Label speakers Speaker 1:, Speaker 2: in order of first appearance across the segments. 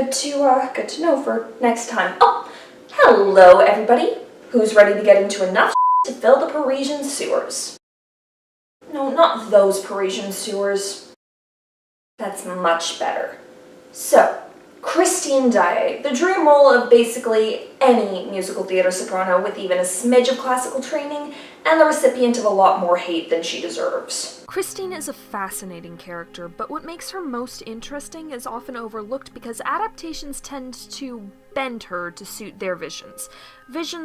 Speaker 1: good to know for next time. Oh, hello everybody. Who's ready to get into enough to fill the Parisian sewers? No, not those Parisian sewers. That's much better. So, Christine Daaé, the dream role of basically any musical theater soprano with even a smidge of classical training, and the recipient of a lot more hate than she deserves.
Speaker 2: Christine is a fascinating character, but what makes her most interesting is often overlooked because adaptations tend to bend her to suit their visions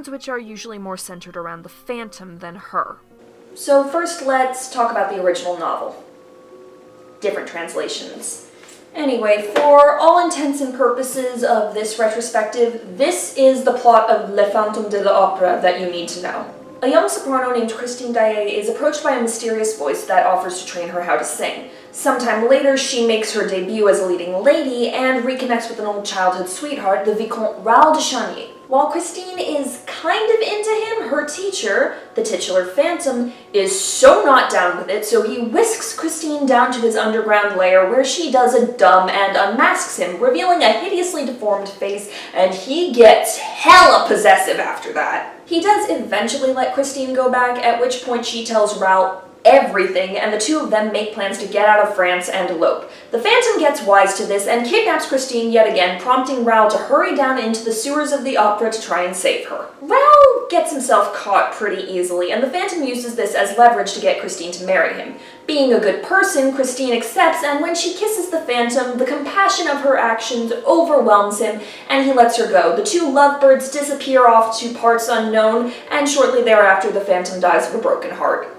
Speaker 2: which are usually more centered around the Phantom than her.
Speaker 1: So first let's talk about the original novel. Different translations. Anyway, for all intents and purposes of this retrospective, this is the plot of Le Fantôme de l'Opéra that you need to know. A young soprano named Christine Daaé is approached by a mysterious voice that offers to train her how to sing. Sometime later, she makes her debut as a leading lady and reconnects with an old childhood sweetheart, the Vicomte Raoul de Chagny. While Christine is kind of into him, her teacher, the titular Phantom, is so not down with it, so he whisks Christine down to his underground lair where she does a dumb and unmasks him, revealing a hideously deformed face, and he gets hella possessive after that. He does eventually let Christine go back, at which point she tells Raoul everything, and the two of them make plans to get out of France and elope. The Phantom gets wise to this and kidnaps Christine yet again, prompting Raoul to hurry down into the sewers of the opera to try and save her. Raoul gets himself caught pretty easily, and the Phantom uses this as leverage to get Christine to marry him. Being a good person, Christine accepts, and when she kisses the Phantom, the compassion of her actions overwhelms him, and he lets her go. The two lovebirds disappear off to parts unknown, and shortly thereafter the Phantom dies of a broken heart.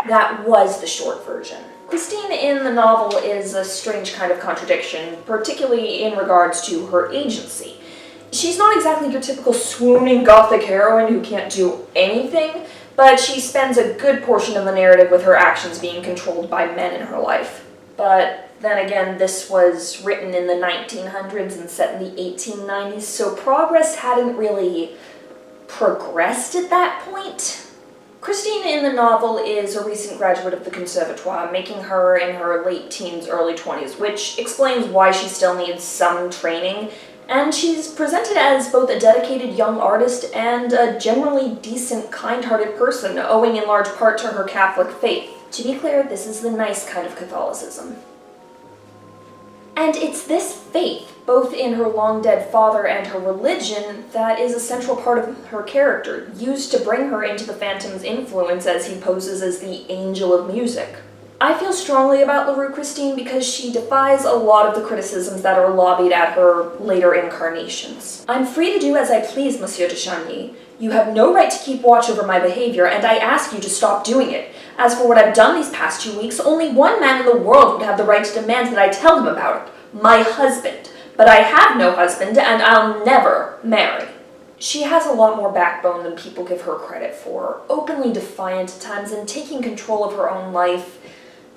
Speaker 1: That was the short version. Christine in the novel is a strange kind of contradiction, particularly in regards to her agency. She's not exactly your typical swooning gothic heroine who can't do anything, but she spends a good portion of the narrative with her actions being controlled by men in her life. But then again, this was written in the 1900s and set in the 1890s, so progress hadn't really progressed at that point. Christine in the novel is a recent graduate of the Conservatoire, making her in her late teens, early 20s, which explains why she still needs some training, and she's presented as both a dedicated young artist and a generally decent, kind-hearted person, owing in large part to her Catholic faith. To be clear, this is the nice kind of Catholicism. And it's this faith, both in her long-dead father and her religion, that is a central part of her character, used to bring her into the Phantom's influence as he poses as the angel of music. I feel strongly about LaRue Christine because she defies a lot of the criticisms that are lobbied at her later incarnations. I'm free to do as I please, Monsieur de Chagny. You have no right to keep watch over my behavior, and I ask you to stop doing it. As for what I've done these past 2 weeks, only one man in the world would have the right to demand that I tell him about it. My husband. But I have no husband, and I'll never marry. She has a lot more backbone than people give her credit for, openly defiant at times and taking control of her own life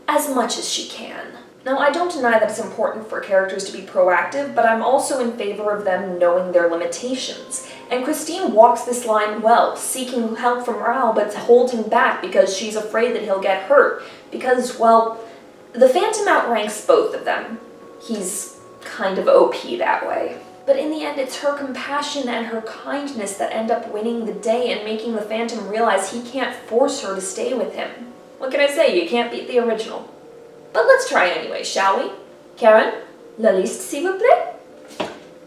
Speaker 1: as much as she can. Now, I don't deny that it's important for characters to be proactive, but I'm also in favor of them knowing their limitations. And Christine walks this line well, seeking help from Raoul, but holding back because she's afraid that he'll get hurt. Because, well, the Phantom outranks both of them. He's kind of OP that way. But in the end, it's her compassion and her kindness that end up winning the day and making the Phantom realize he can't force her to stay with him. What can I say? You can't beat the original. But let's try it anyway, shall we? Karen, la liste, s'il vous plaît?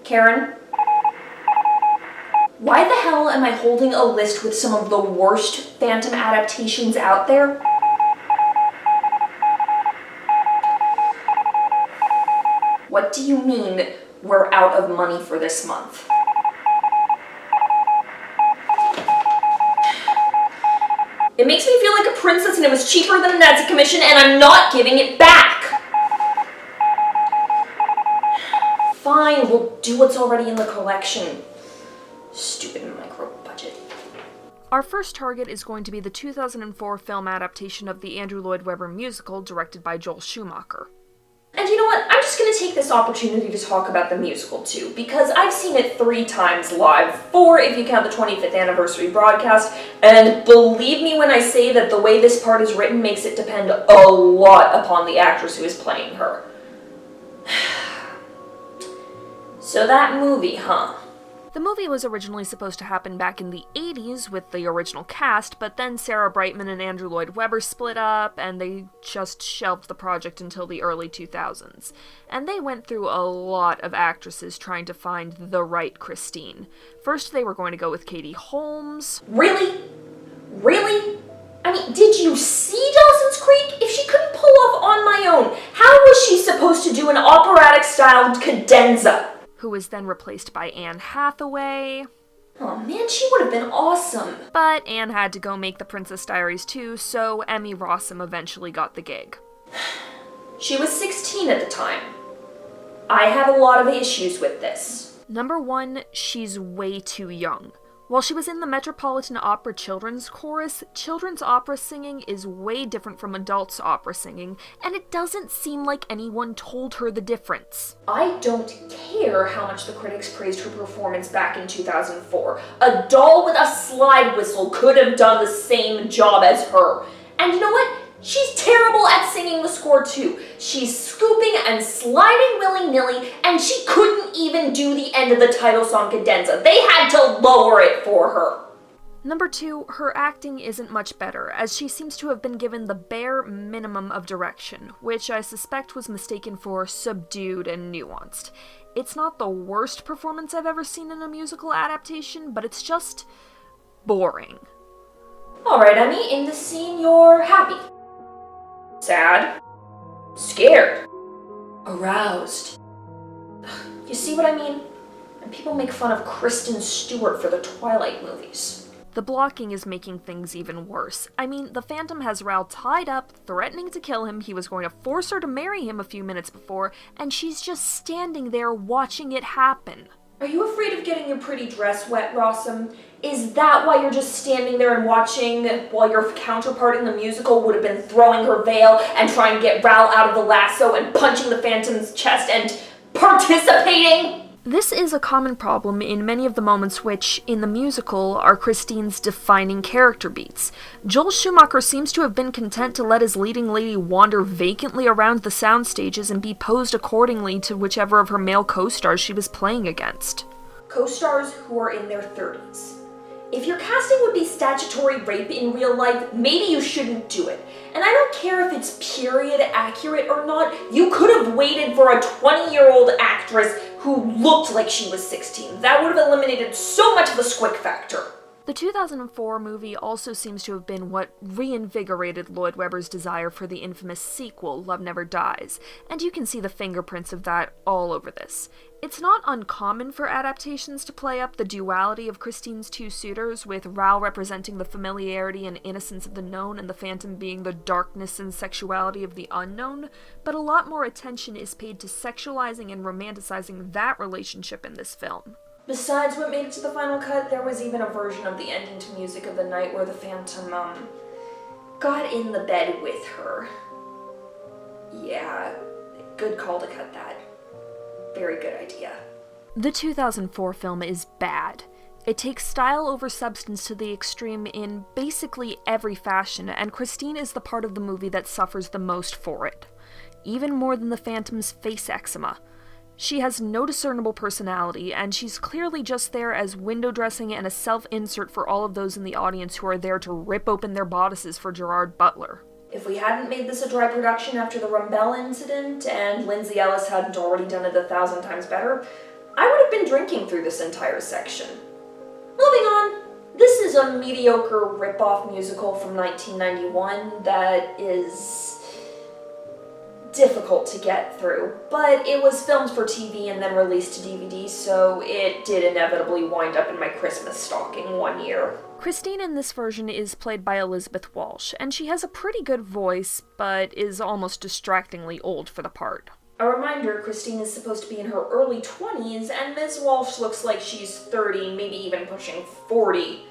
Speaker 1: Karen? Why the hell am I holding a list with some of the worst Phantom adaptations out there? What do you mean, we're out of money for this month? It makes me feel like a princess and it was cheaper than a Nazi commission and I'm not giving it back! Fine, we'll do what's already in the collection. Stupid micro-budget.
Speaker 2: Our first target is going to be the 2004 film adaptation of the Andrew Lloyd Webber musical directed by Joel Schumacher.
Speaker 1: And you know what, I'm just going to take this opportunity to talk about the musical too, because I've seen it 3 times live, 4 if you count the 25th anniversary broadcast, and believe me when I say that the way this part is written makes it depend a lot upon the actress who is playing her. So that movie, huh?
Speaker 2: The movie was originally supposed to happen back in the 80s with the original cast, but then Sarah Brightman and Andrew Lloyd Webber split up, and they just shelved the project until the early 2000s. And they went through a lot of actresses trying to find the right Christine. First, they were going to go with Katie Holmes.
Speaker 1: Really? Really? I mean, did you see Dawson's Creek? If she couldn't pull off On My Own, how was she supposed to do an operatic-styled cadenza?
Speaker 2: Who was then replaced by Anne Hathaway.
Speaker 1: Oh man, she would have been awesome.
Speaker 2: But Anne had to go make The Princess Diaries too, so Emmy Rossum eventually got the gig.
Speaker 1: She was 16 at the time. I have a lot of issues with this.
Speaker 2: Number one, she's way too young. While she was in the Metropolitan Opera Children's Chorus, children's opera singing is way different from adults' opera singing, and it doesn't seem like anyone told her the difference.
Speaker 1: I don't care how much the critics praised her performance back in 2004. A doll with a slide whistle could have done the same job as her. And you know what? She's terrible at singing the score too. She's scooping and sliding willy-nilly, and she couldn't even do the end of the title song cadenza. They had to lower it for her.
Speaker 2: Number two, her acting isn't much better, as she seems to have been given the bare minimum of direction, which I suspect was mistaken for subdued and nuanced. It's not the worst performance I've ever seen in a musical adaptation, but it's just boring.
Speaker 1: Alright, Emmy, in the scene you're happy. Sad, scared, aroused. You see what I mean? And people make fun of Kristen Stewart for the Twilight movies.
Speaker 2: The blocking is making things even worse. I mean, the Phantom has Ral tied up, threatening to kill him. He was going to force her to marry him a few minutes before, and she's just standing there watching it happen.
Speaker 1: Are you afraid of getting your pretty dress wet, Rossum? Is that why you're just standing there and watching while your counterpart in the musical would have been throwing her veil and trying to get Ral out of the lasso and punching the Phantom's chest and participating?
Speaker 2: This is a common problem in many of the moments which, in the musical, are Christine's defining character beats. Joel Schumacher seems to have been content to let his leading lady wander vacantly around the sound stages and be posed accordingly to whichever of her male co-stars she was playing against.
Speaker 1: Co-stars who are in their 30s. If your casting would be statutory rape in real life, maybe you shouldn't do it. And I don't care if it's period accurate or not, you could have waited for a 20-year-old actress who looked like she was 16. That would have eliminated so much of the squick factor.
Speaker 2: The 2004 movie also seems to have been what reinvigorated Lloyd Webber's desire for the infamous sequel, Love Never Dies, and you can see the fingerprints of that all over this. It's not uncommon for adaptations to play up the duality of Christine's two suitors, with Ral representing the familiarity and innocence of the known and the Phantom being the darkness and sexuality of the unknown, but a lot more attention is paid to sexualizing and romanticizing that relationship in this film.
Speaker 1: Besides what made it to the final cut, there was even a version of the ending to Music of the Night where the Phantom, got in the bed with her. Yeah, good call to cut that. Very good idea.
Speaker 2: The 2004 film is bad. It takes style over substance to the extreme in basically every fashion, and Christine is the part of the movie that suffers the most for it. Even more than the Phantom's face eczema. She has no discernible personality, and she's clearly just there as window dressing and a self-insert for all of those in the audience who are there to rip open their bodices for Gerard Butler.
Speaker 1: If we hadn't made this a dry production after the Rumbell incident, and Lindsay Ellis hadn't already done it 1,000 times better, I would have been drinking through this entire section. Moving on, this is a mediocre rip-off musical from 1991 that is difficult to get through, but it was filmed for TV and then released to DVD, so it did inevitably wind up in my Christmas stocking one year.
Speaker 2: Christine in this version is played by Elizabeth Walsh, and she has a pretty good voice, but is almost distractingly old for the part.
Speaker 1: A reminder, Christine is supposed to be in her early 20s, and Ms. Walsh looks like she's 30, maybe even pushing 40.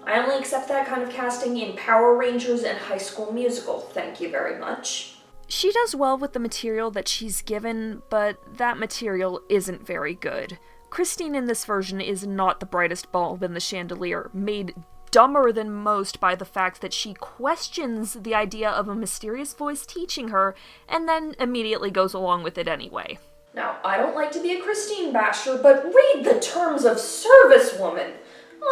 Speaker 1: I only accept that kind of casting in Power Rangers and High School Musical, thank you very much.
Speaker 2: She does well with the material that she's given, but that material isn't very good. Christine in this version is not the brightest bulb in the chandelier, made dumber than most by the fact that she questions the idea of a mysterious voice teaching her, and then immediately goes along with it anyway.
Speaker 1: Now, I don't like to be a Christine basher, but read the terms of service, woman.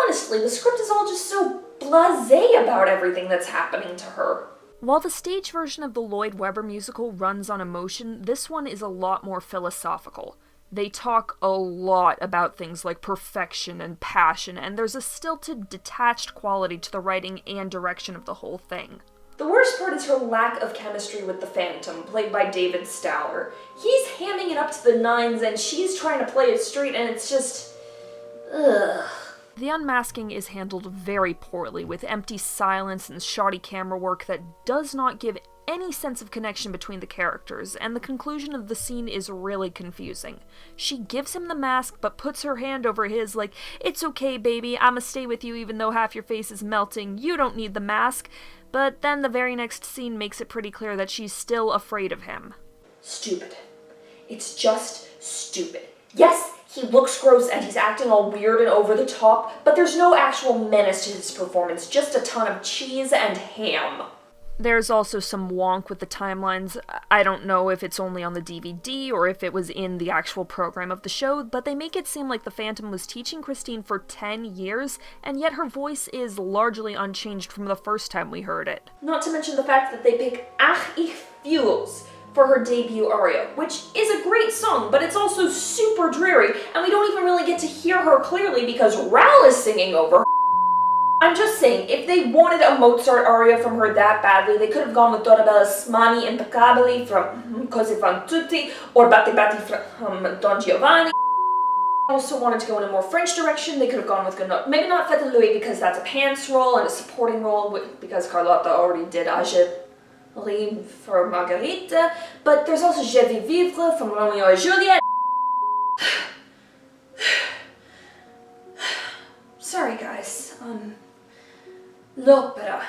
Speaker 1: Honestly, the script is all just so blasé about everything that's happening to her.
Speaker 2: While the stage version of the Lloyd Webber musical runs on emotion, this one is a lot more philosophical. They talk a lot about things like perfection and passion, and there's a stilted, detached quality to the writing and direction of the whole thing.
Speaker 1: The worst part is her lack of chemistry with the Phantom, played by David Stoller. He's hamming it up to the nines, and she's trying to play it straight, and it's just... ugh.
Speaker 2: The unmasking is handled very poorly, with empty silence and shoddy camera work that does not give any sense of connection between the characters, and the conclusion of the scene is really confusing. She gives him the mask, but puts her hand over his like, "It's okay, baby, I'ma stay with you even though half your face is melting, you don't need the mask." But then the very next scene makes it pretty clear that she's still afraid of him.
Speaker 1: Stupid. It's just stupid. Yes, he looks gross and he's acting all weird and over the top, but there's no actual menace to his performance, just a ton of cheese and ham.
Speaker 2: There's also some wonk with the timelines. I don't know if it's only on the DVD or if it was in the actual program of the show, but they make it seem like the Phantom was teaching Christine for 10 years, and yet her voice is largely unchanged from the first time we heard it.
Speaker 1: Not to mention the fact that they pick Ach ich fühl's for her debut aria, which is a great song, but it's also super dreary, and we don't even really get to hear her clearly because Raoul is singing over her. I'm just saying, if they wanted a Mozart aria from her that badly, they could have gone with Dorabella's Smani Impeccabili from Cose fan tutti, or Batti Batti from Don Giovanni. Also wanted to go in a more French direction, they could have gone with maybe not Fête de Louis because that's a pants role and a supporting role because Carlotta already did Age for Marguerite, but there's also Je vais vivre from Romeo and Juliet. Sorry guys, l'opera.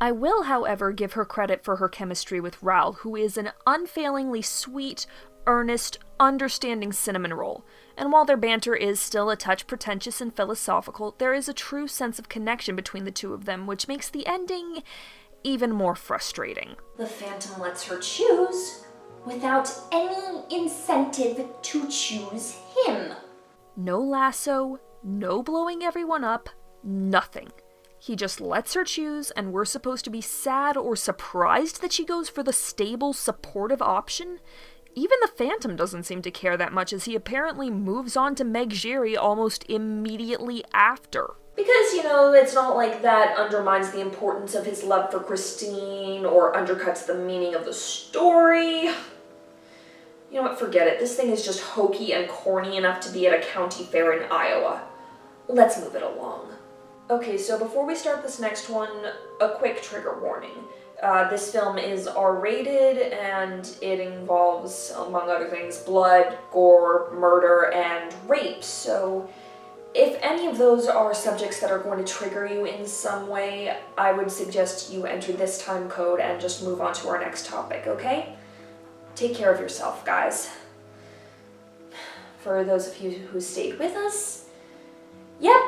Speaker 2: I will, however, give her credit for her chemistry with Raoul, who is an unfailingly sweet, earnest, understanding cinnamon roll. And while their banter is still a touch pretentious and philosophical, there is a true sense of connection between the two of them, which makes the ending even more frustrating.
Speaker 1: The Phantom lets her choose without any incentive to choose him.
Speaker 2: No lasso, no blowing everyone up, nothing. He just lets her choose, and we're supposed to be sad or surprised that she goes for the stable, supportive option? Even the Phantom doesn't seem to care that much, as he apparently moves on to Meg Giry almost immediately after.
Speaker 1: Because, it's not like that undermines the importance of his love for Christine or undercuts the meaning of the story. You know what, forget it. This thing is just hokey and corny enough to be at a county fair in Iowa. Let's move it along. Okay, so before we start this next one, a quick trigger warning. This film is R-rated, and it involves, among other things, blood, gore, murder, and rape. So if any of those are subjects that are going to trigger you in some way, I would suggest you enter this time code and just move on to our next topic, okay? Take care of yourself, guys. For those of you who stayed with us, yep,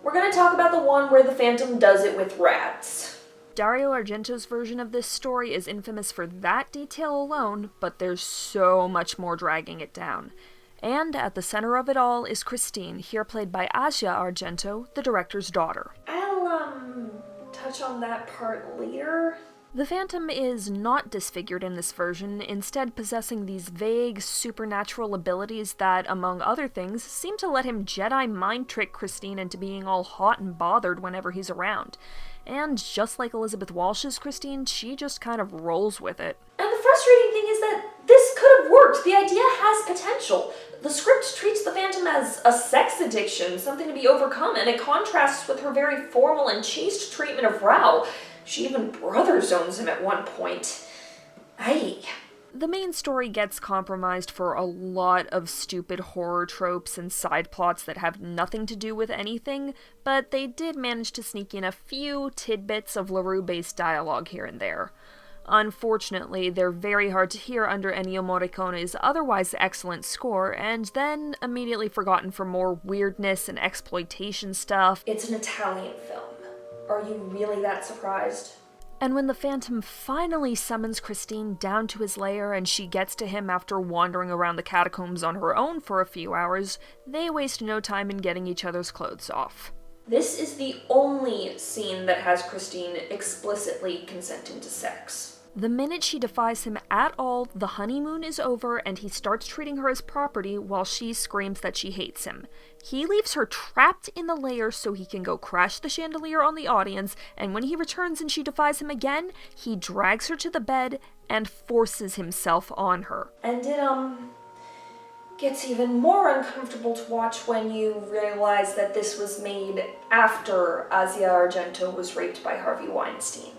Speaker 1: we're going to talk about the one where the Phantom does it with rats.
Speaker 2: Dario Argento's version of this story is infamous for that detail alone, but there's so much more dragging it down. And at the center of it all is Christine, here played by Asia Argento, the director's daughter.
Speaker 1: I'll, touch on that part later.
Speaker 2: The Phantom is not disfigured in this version, instead possessing these vague, supernatural abilities that, among other things, seem to let him Jedi mind-trick Christine into being all hot and bothered whenever he's around. And just like Elizabeth Walsh's Christine, she just kind of rolls with it.
Speaker 1: And the frustrating thing is that this could have worked. The idea has potential. The script treats the Phantom as a sex addiction, something to be overcome, and it contrasts with her very formal and chaste treatment of Rao. She even brother zones him at one point. Aye.
Speaker 2: The main story gets compromised for a lot of stupid horror tropes and side plots that have nothing to do with anything, but they did manage to sneak in a few tidbits of LaRue-based dialogue here and there. Unfortunately, they're very hard to hear under Ennio Morricone's otherwise excellent score, and then immediately forgotten for more weirdness and exploitation stuff.
Speaker 1: It's an Italian film. Are you really that surprised?
Speaker 2: And when the Phantom finally summons Christine down to his lair and she gets to him after wandering around the catacombs on her own for a few hours, they waste no time in getting each other's clothes off.
Speaker 1: This is the only scene that has Christine explicitly consenting to sex.
Speaker 2: The minute she defies him at all, the honeymoon is over and he starts treating her as property while she screams that she hates him. He leaves her trapped in the lair so he can go crash the chandelier on the audience, and when he returns and she defies him again, he drags her to the bed and forces himself on her.
Speaker 1: And it, gets even more uncomfortable to watch when you realize that this was made after Dario Argento was raped by Harvey Weinstein,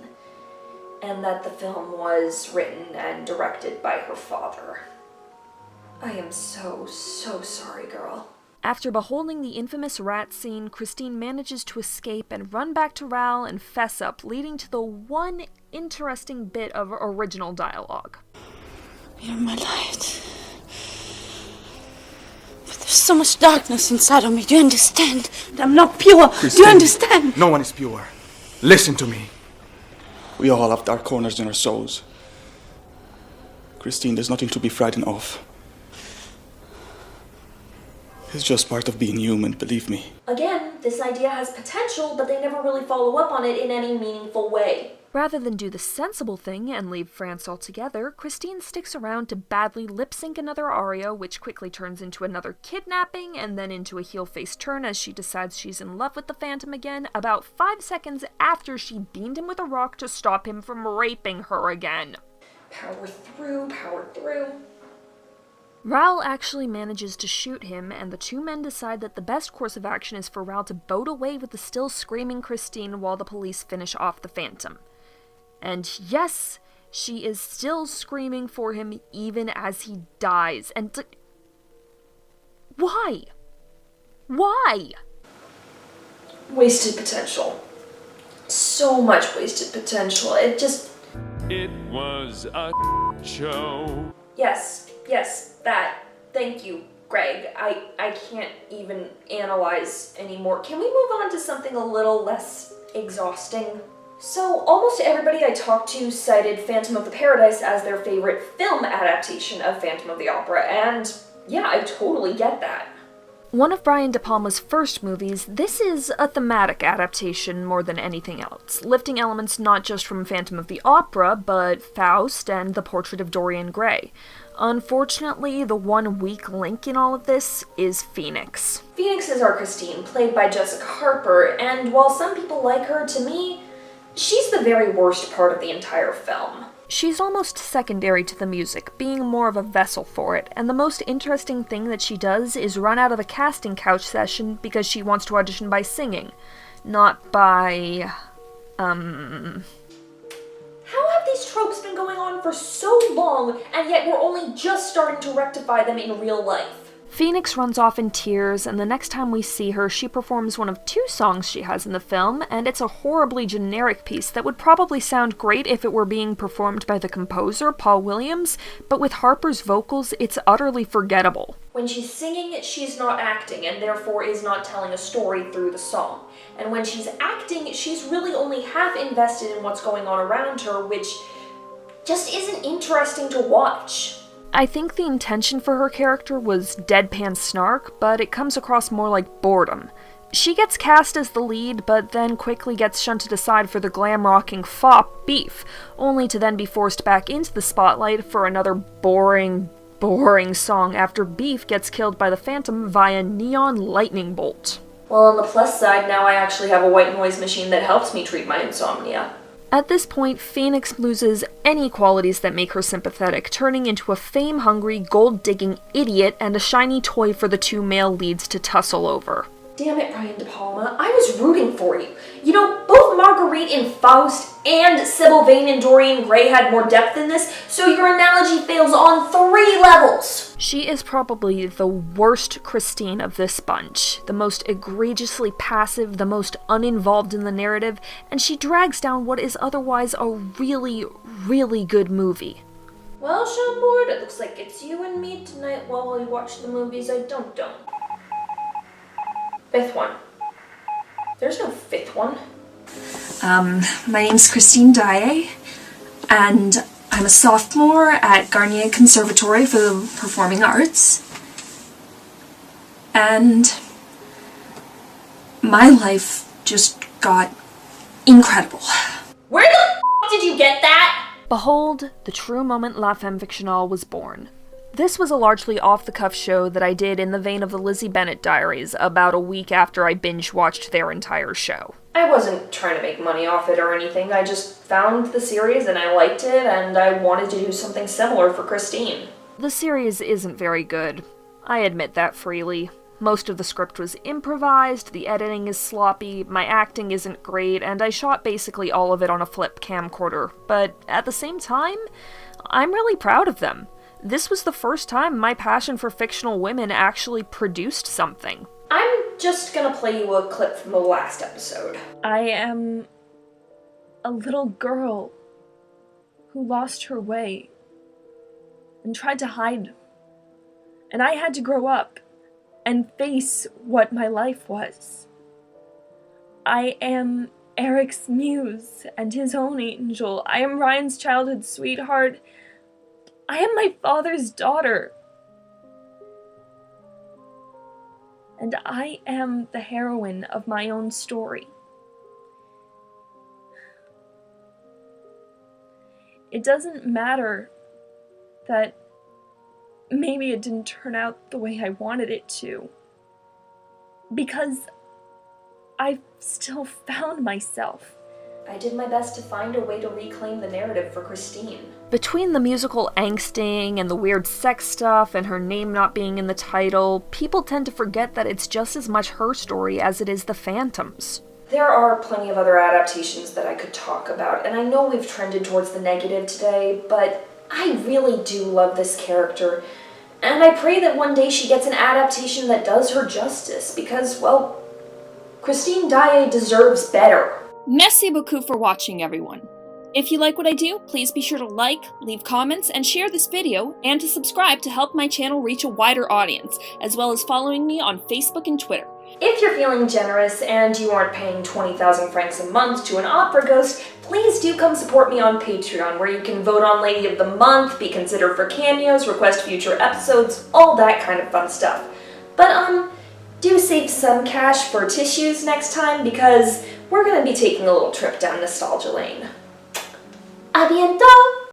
Speaker 1: and that the film was written and directed by her father. I am so sorry, girl.
Speaker 2: After beholding the infamous rat scene, Christine manages to escape and run back to Raoul and fess up, leading to the one interesting bit of original dialogue.
Speaker 3: You're my light. But there's so much darkness inside of me. Do you understand? I'm not pure.
Speaker 4: Christine,
Speaker 3: do you understand?
Speaker 4: No one is pure. Listen to me. We all have dark corners in our souls. Christine, there's nothing to be frightened of. It's just part of being human, believe me.
Speaker 1: Again, this idea has potential, but they never really follow up on it in any meaningful way.
Speaker 2: Rather than do the sensible thing and leave France altogether, Christine sticks around to badly lip-sync another aria, which quickly turns into another kidnapping, and then into a heel-face turn as she decides she's in love with the Phantom again, about 5 seconds after she beamed him with a rock to stop him from raping her again.
Speaker 1: Power through, power through.
Speaker 2: Raoul actually manages to shoot him, and the two men decide that the best course of action is for Raoul to boat away with the still screaming Christine while the police finish off the Phantom. And yes, she is still screaming for him even as he dies. And why? Why?
Speaker 1: Wasted potential. So much wasted potential. It was a show. Yes, that. Thank you, Greg. I can't even analyze anymore. Can we move on to something a little less exhausting? So, almost everybody I talked to cited Phantom of the Paradise as their favorite film adaptation of Phantom of the Opera, and yeah, I totally get that.
Speaker 2: One of Brian De Palma's first movies, this is a thematic adaptation more than anything else, lifting elements not just from Phantom of the Opera, but Faust and The Portrait of Dorian Gray. Unfortunately, the one weak link in all of this is Phoenix.
Speaker 1: Phoenix is our Christine, played by Jessica Harper, and while some people like her, to me, she's the very worst part of the entire film.
Speaker 2: She's almost secondary to the music, being more of a vessel for it, and the most interesting thing that she does is run out of a casting couch session because she wants to audition by singing, not by, How
Speaker 1: have these tropes been going on for so long, and yet we're only just starting to rectify them in real life?
Speaker 2: Phoenix runs off in tears, and the next time we see her, she performs one of 2 songs she has in the film, and it's a horribly generic piece that would probably sound great if it were being performed by the composer, Paul Williams, but with Harper's vocals, it's utterly forgettable.
Speaker 1: When she's singing, she's not acting, and therefore is not telling a story through the song. And when she's acting, she's really only half invested in what's going on around her, which just isn't interesting to watch.
Speaker 2: I think the intention for her character was deadpan snark, but it comes across more like boredom. She gets cast as the lead, but then quickly gets shunted aside for the glam-rocking fop, Beef, only to then be forced back into the spotlight for another boring song after Beef gets killed by the Phantom via neon lightning bolt.
Speaker 1: Well, on the plus side, now I actually have a white noise machine that helps me treat my insomnia.
Speaker 2: At this point, Phoenix loses any qualities that make her sympathetic, turning into a fame-hungry, gold-digging idiot and a shiny toy for the 2 male leads to tussle over.
Speaker 1: Damn it, Brian De Palma, I was rooting for you. You know, both Marguerite in Faust and Sybil Vane in Dorian Gray had more depth in this, so your analogy fails on 3 levels.
Speaker 2: She is probably the worst Christine of this bunch, the most egregiously passive, the most uninvolved in the narrative, and she drags down what is otherwise a really, really good movie.
Speaker 1: Well, Chambord, it looks like it's you and me tonight while we watch the movies I don't. 5th one. There's no 5th one.
Speaker 5: My name's Christine Daaé, and I'm a sophomore at Garnier Conservatory for the Performing Arts. And my life just got incredible.
Speaker 1: Where the f*** did you get that?
Speaker 2: Behold, the true moment La Femme Fictionale was born. This was a largely off-the-cuff show that I did in the vein of the Lizzie Bennet Diaries about a week after I binge-watched their entire show.
Speaker 1: I wasn't trying to make money off it or anything, I just found the series and I liked it and I wanted to do something similar for Christine.
Speaker 2: The series isn't very good. I admit that freely. Most of the script was improvised, the editing is sloppy, my acting isn't great, and I shot basically all of it on a flip camcorder. But at the same time, I'm really proud of them. This was the first time my passion for fictional women actually produced something.
Speaker 1: I'm just gonna play you a clip from the last episode.
Speaker 6: I am a little girl who lost her way and tried to hide. And I had to grow up and face what my life was. I am Eric's muse and his own angel. I am Ryan's childhood sweetheart. I am my father's daughter. And I am the heroine of my own story. It doesn't matter that maybe it didn't turn out the way I wanted it to, because I've still found myself.
Speaker 1: I did my best to find a way to reclaim the narrative for Christine.
Speaker 2: Between the musical angsting and the weird sex stuff and her name not being in the title, people tend to forget that it's just as much her story as it is the Phantom's.
Speaker 1: There are plenty of other adaptations that I could talk about, and I know we've trended towards the negative today, but I really do love this character, and I pray that one day she gets an adaptation that does her justice, because, well, Christine Daaé deserves better.
Speaker 7: Merci beaucoup for watching, everyone. If you like what I do, please be sure to like, leave comments, and share this video, and to subscribe to help my channel reach a wider audience, as well as following me on Facebook and Twitter.
Speaker 1: If you're feeling generous and you aren't paying 20,000 francs a month to an opera ghost, please do come support me on Patreon, where you can vote on Lady of the Month, be considered for cameos, request future episodes, all that kind of fun stuff. But, do save some cash for tissues next time, because we're gonna be taking a little trip down nostalgia lane. A bientôt!